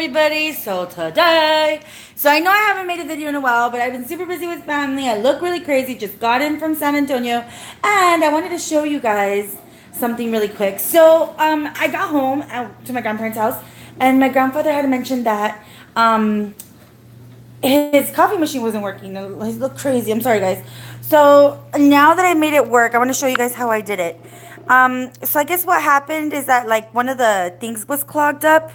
Everybody, so I know I haven't made a video in a while, but I've been super busy with family. I look really crazy, just got in from San Antonio, and I wanted to show you guys something really quick. So I got home to my grandparents' house, and my grandfather had mentioned that his coffee machine wasn't working. He looked crazy. I'm sorry, guys. So now that I made it work, I want to show you guys how I did it. So I guess what happened is that like one of the things was clogged up.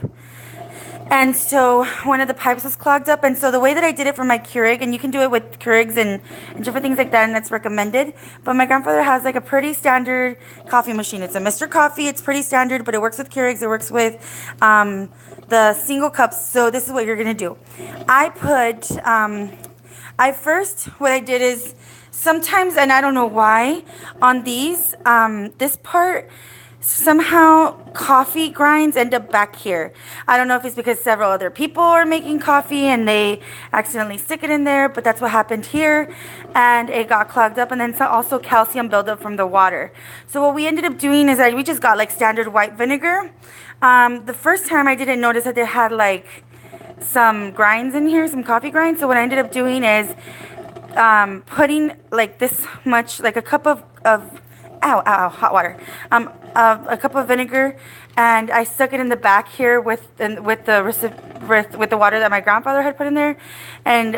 And so one of the pipes was clogged up. And so the way that I did it for my Keurig, and you can do it with Keurigs and different things like that, and that's recommended. But my grandfather has like a pretty standard coffee machine. It's a Mr. Coffee. It's pretty standard, but it works with Keurigs. It works with the single cups. So this is what you're going to do. What I did is sometimes, and I don't know why, on these, this part, somehow coffee grinds end up back here. I don't know if it's because several other people are making coffee and they accidentally stick it in there, but that's what happened here, and it got clogged up, and then also calcium buildup from the water. So what we ended up doing is that we just got like standard white vinegar. The first time I didn't notice that they had like some grinds in here, some coffee grinds. So what I ended up doing is putting like this much, like a cup of hot water, a cup of vinegar, and I stuck it in the back here with the water that my grandfather had put in there, and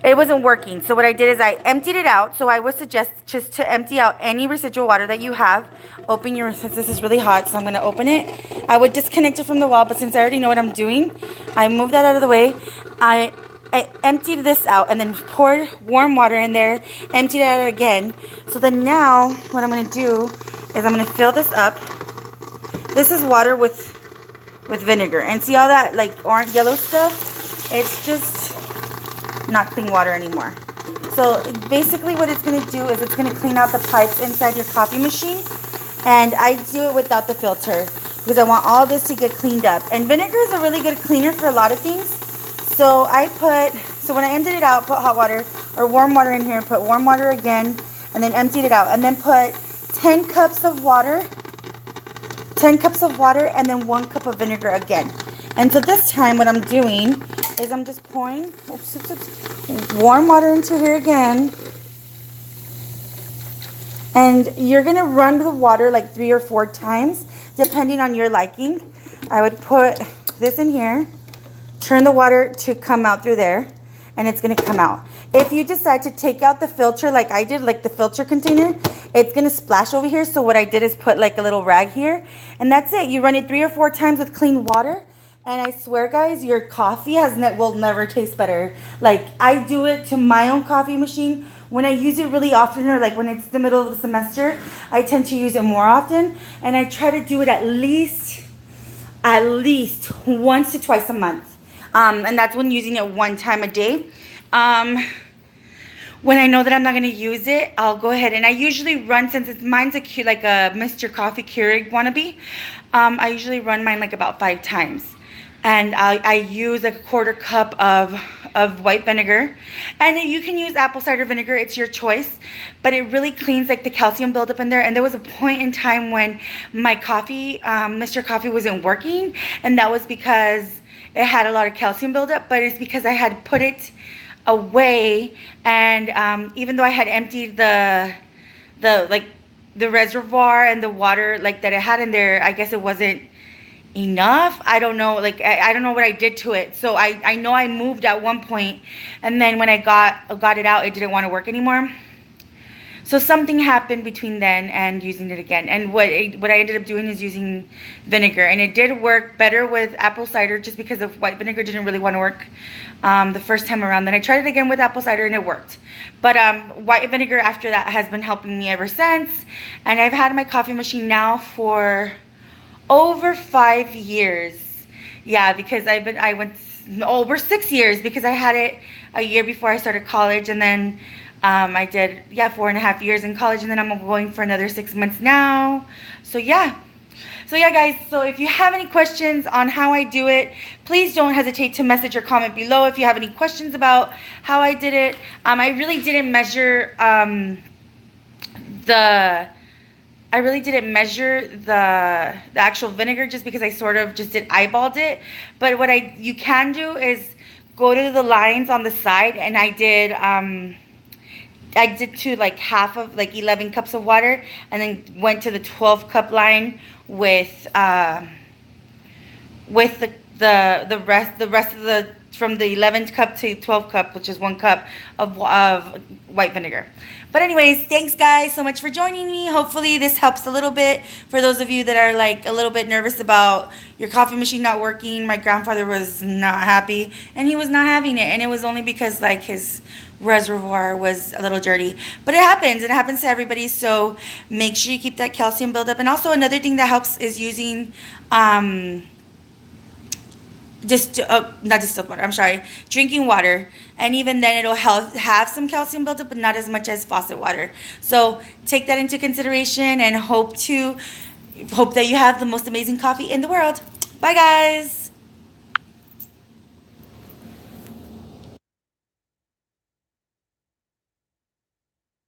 it wasn't working. So what I did is I emptied it out. So I would suggest just to empty out any residual water that you have. Since this is really hot, so I'm going to open it. I would disconnect it from the wall, but since I already know what I'm doing, I moved that out of the way. I emptied this out and then poured warm water in there, emptied it out again. So then now what I'm going to do is I'm going to fill this up. This is water with vinegar. And see all that like orange yellow stuff? It's just not clean water anymore. So basically what it's going to do is it's going to clean out the pipes inside your coffee machine. And I do it without the filter because I want all this to get cleaned up. And vinegar is a really good cleaner for a lot of things. So when I emptied it out, put hot water or warm water in here, put warm water again, and then emptied it out. And then put 10 cups of water, and then 1 cup of vinegar again. And so this time what I'm doing is I'm just pouring warm water into here again. And you're going to run the water like 3 or 4 times, depending on your liking. I would put this in here, turn the water to come out through there, and it's going to come out. If you decide to take out the filter like I did, like the filter container, it's going to splash over here. So what I did is put like a little rag here, and that's it. You run it 3 or 4 times with clean water, and I swear, guys, your coffee will never taste better. Like, I do it to my own coffee machine. When I use it really often, or like when it's the middle of the semester, I tend to use it more often, and I try to do it at least once to twice a month. And that's when using it 1 time a day. When I know that I'm not going to use it, I'll go ahead and I usually run, since mine's like a Mr. Coffee Keurig wannabe, I usually run mine like about 5 times. And I use like a 1/4 cup of white vinegar. And you can use apple cider vinegar. It's your choice. But it really cleans like the calcium buildup in there. And there was a point in time when my coffee, Mr. Coffee, wasn't working. And that was because it had a lot of calcium buildup. But it's because I had put it away. And even though I had emptied the reservoir and the water like that it had in there, I guess it wasn't enough. I don't know, like I don't know what I did to it. So I know I moved at one point, and then when I got it out, it didn't want to work anymore. So something happened between then and using it again. And what I ended up doing is using vinegar, and it did work better with apple cider, just because of white vinegar didn't really want to work the first time around. Then I tried it again with apple cider and it worked. But white vinegar after that has been helping me ever since. And I've had my coffee machine now for over 5 years. Yeah, because I went over 6 years, because I had it a year before I started college, and then I did 4.5 years in college, and then I'm going for another 6 months now. So yeah, guys, so if you have any questions on how I do it, please don't hesitate to message or comment below if you have any questions about how I did it. I really didn't measure the I really didn't measure the actual vinegar just because I sort of just did eyeballed it. But what you can do is go to the lines on the side, and I did to like half of like 11 cups of water, and then went to the 12 cup line with with the rest of the from the 11th cup to 12th cup, which is 1 cup of white vinegar. But anyways, thanks guys so much for joining me. Hopefully this helps a little bit for those of you that are like a little bit nervous about your coffee machine not working. My grandfather was not happy, and he was not having it, and it was only because like his reservoir was a little dirty. But it happens to everybody. So make sure you keep that calcium buildup. And also another thing that helps is using just not distilled water, I'm sorry, drinking water. And even then it'll have some calcium buildup, but not as much as faucet water. So take that into consideration, and hope that you have the most amazing coffee in the world. Bye guys.